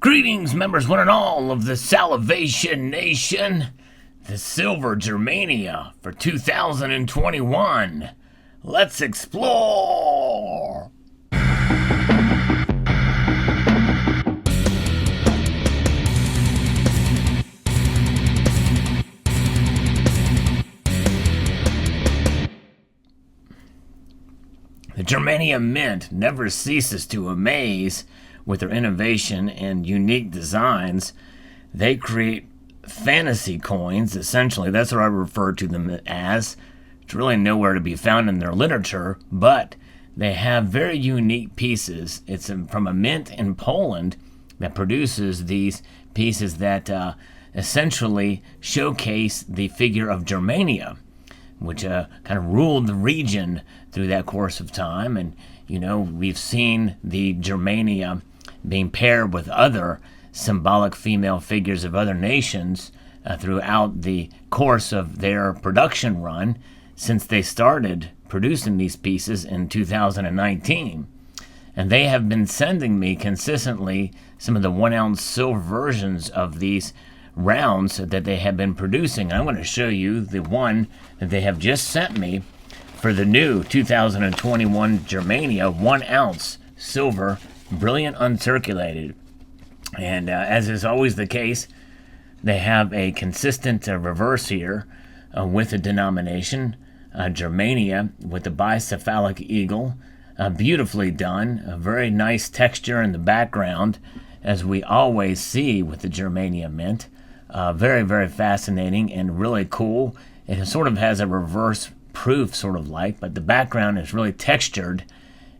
Greetings, members one and all of the Salivation Nation. The Silver Germania for 2021. Let's explore! The Germania Mint never ceases to amaze with their innovation and unique designs. They create fantasy coins, essentially. That's what I refer to them as. It's really nowhere to be found in their literature, but they have very unique pieces. It's from a mint in Poland that produces these pieces that essentially showcase the figure of Germania, which kind of ruled the region through that course of time. And, you know, we've seen the Germania being paired with other symbolic female figures of other nations throughout the course of their production run since they started producing these pieces in 2019. And they have been sending me consistently some of the 1 ounce silver versions of these rounds that they have been producing. I'm going to show you the one that they have just sent me for the new 2021 Germania 1 ounce silver, brilliant uncirculated. And as is always the case, they have a consistent reverse here with the denomination, Germania, with the bicephalic eagle. Beautifully done, a very nice texture in the background, as we always see with the Germania Mint. Very, very fascinating and really cool. It sort of has a reverse proof, sort of like, but the background is really textured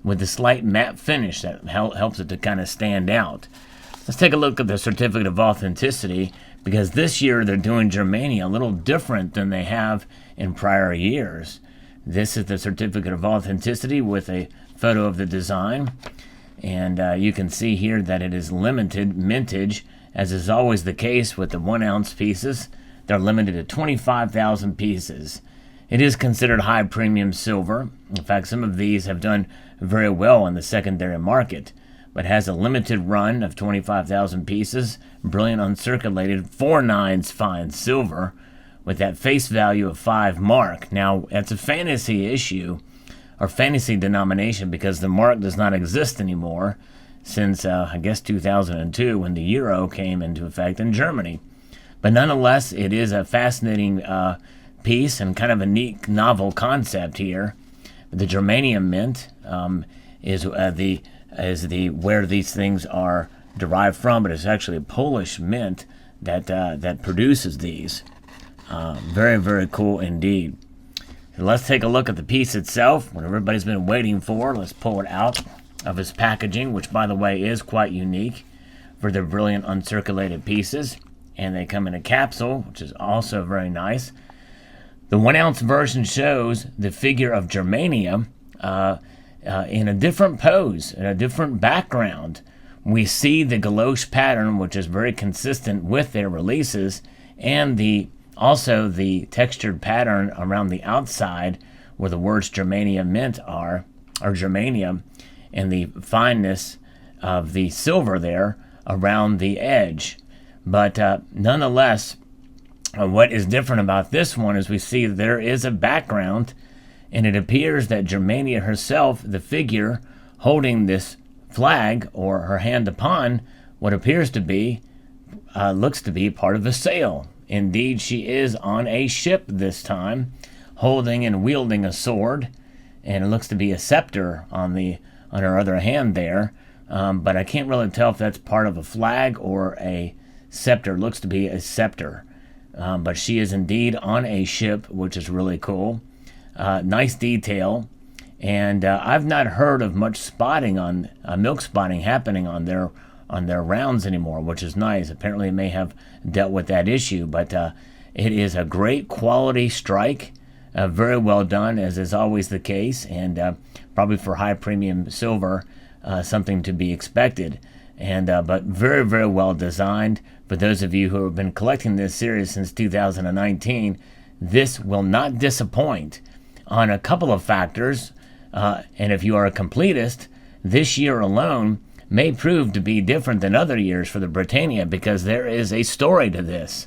with a slight matte finish that helps it to kind of stand out. Let's take a look at the certificate of authenticity, because this year they're doing Germania a little different than they have in prior years. This is the certificate of authenticity with a photo of the design, and you can see here that it is limited mintage, as is always the case with the 1 ounce pieces. They're limited to 25,000 pieces. It is considered high premium silver. In fact, some of these have done very well in the secondary market, but has a limited run of 25,000 pieces, brilliant uncirculated 4/9 fine silver with that face value of 5 mark. Now, that's a fantasy issue or fantasy denomination because the mark does not exist anymore since, I guess, 2002 when the euro came into effect in Germany. But nonetheless, it is a fascinating piece and kind of a neat, novel concept here. The Germania Mint is where these things are derived from, but it's actually a Polish mint that produces these. Very, very cool indeed. So let's take a look at the piece itself, what everybody's been waiting for. Let's pull it out of its packaging, which, by the way, is quite unique for their brilliant uncirculated pieces. And they come in a capsule, which is also very nice. The 1 ounce version shows the figure of Germania in a different pose, in a different background. We see the galoche pattern, which is very consistent with their releases, and also the textured pattern around the outside where the words Germania Mint are, or Germania, and the fineness of the silver there around the edge. But nonetheless, what is different about this one is we see there is a background, and it appears that Germania herself, the figure holding this flag or her hand upon what appears to be, looks to be part of a sail. Indeed, she is on a ship this time, holding and wielding a sword, and it looks to be a scepter on her other hand there. But I can't really tell if that's part of a flag or a scepter. It looks to be a scepter. But she is indeed on a ship, which is really cool. Nice detail. And I've not heard of much spotting on milk spotting happening on their rounds anymore, which is nice. Apparently it may have dealt with that issue, but it is a great quality strike. Very well done, as is always the case, and probably for high premium silver, something to be expected. And but very, very well designed. For those of you who have been collecting this series since 2019, this will not disappoint on a couple of factors. And if you are a completist, this year alone, may prove to be different than other years for the Britannia, because there is a story to this.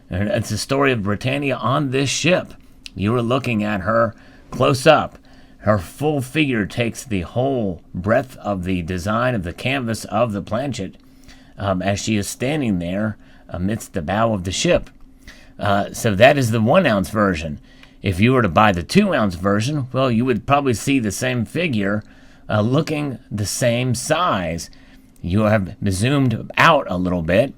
And it's a story of Britannia on this ship. You were looking at her close up. Her full figure takes the whole breadth of the design of the canvas of the planchet as she is standing there amidst the bow of the ship. So that is the 1 ounce version. If you were to buy the 2 ounce version, well, you would probably see the same figure looking the same size. You have zoomed out a little bit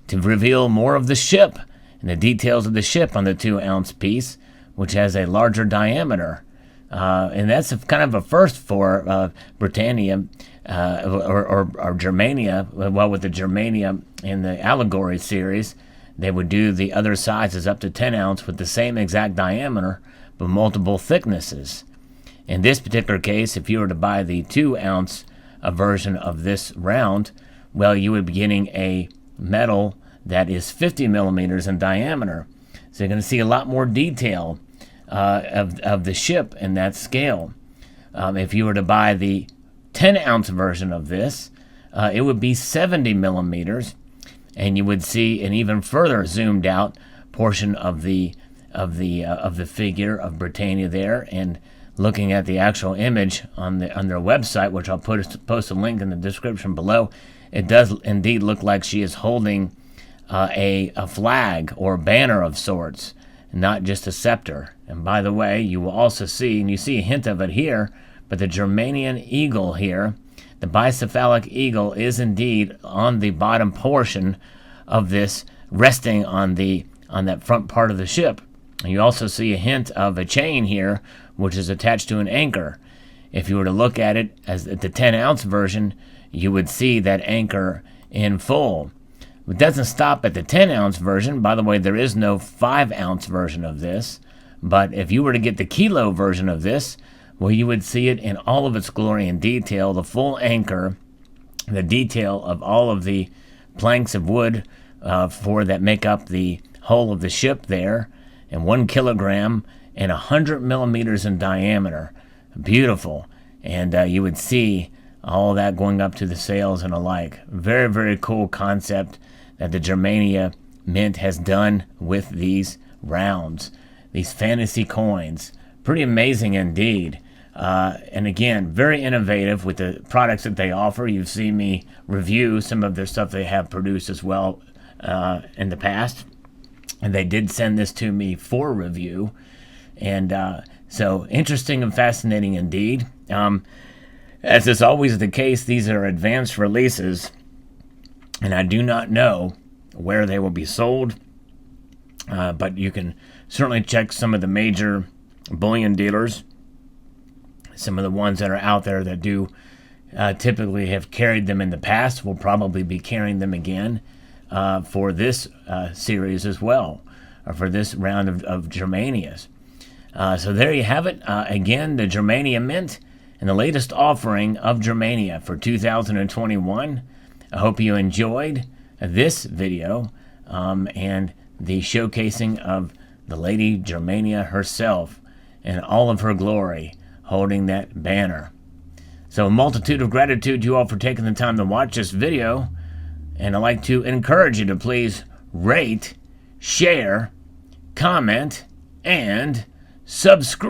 to reveal more of the ship and the details of the ship on the 2 ounce piece, which has a larger diameter. And that's kind of a first for Britannia or Germania. Well, with the Germania in the Allegory series, they would do the other sizes up to 10 ounce with the same exact diameter, but multiple thicknesses. In this particular case, if you were to buy the 2 ounce version of this round, well, you would be getting a metal that is 50 millimeters in diameter. So you're going to see a lot more detail of the ship in that scale. If you were to buy the 10 ounce version of this, it would be 70 millimeters, and you would see an even further zoomed out portion of the figure of Britannia there. And looking at the actual image on their website, which I'll post a link in the description below, it does indeed look like she is holding a flag or banner of sorts, not just a scepter. And by the way, you will also see, and you see a hint of it here, but the Germanian eagle here, the bicephalic eagle, is indeed on the bottom portion of this, resting on that front part of the ship. And you also see a hint of a chain here, which is attached to an anchor. If you were to look at it as the 10 ounce version, you would see that anchor in full. It doesn't stop at the 10 ounce version. By the way, there is no 5 ounce version of this. But if you were to get the kilo version of this, well, you would see it in all of its glory and detail, the full anchor, the detail of all of the planks of wood that make up the hull of the ship there, and 1 kilogram and 100 millimeters in diameter. Beautiful. And you would see all that going up to the sails and alike. Very, very cool concept that the Germania Mint has done with these rounds, these fantasy coins. Pretty amazing indeed. And again, very innovative with the products that they offer. You've seen me review some of their stuff they have produced as well in the past. And they did send this to me for review. And so interesting and fascinating indeed. As is always the case, these are advanced releases, and I do not know where they will be sold. But you can certainly check some of the major bullion dealers. Some of the ones that are out there that do typically have carried them in the past will probably be carrying them again for this series as well, or for this round of Germanias. So there you have it. Again, the Germania Mint and the latest offering of Germania for 2021. I hope you enjoyed this video and the showcasing of the Lady Germania herself in all of her glory, holding that banner. So a multitude of gratitude to you all for taking the time to watch this video, and I'd like to encourage you to please rate, share, comment, and subscribe.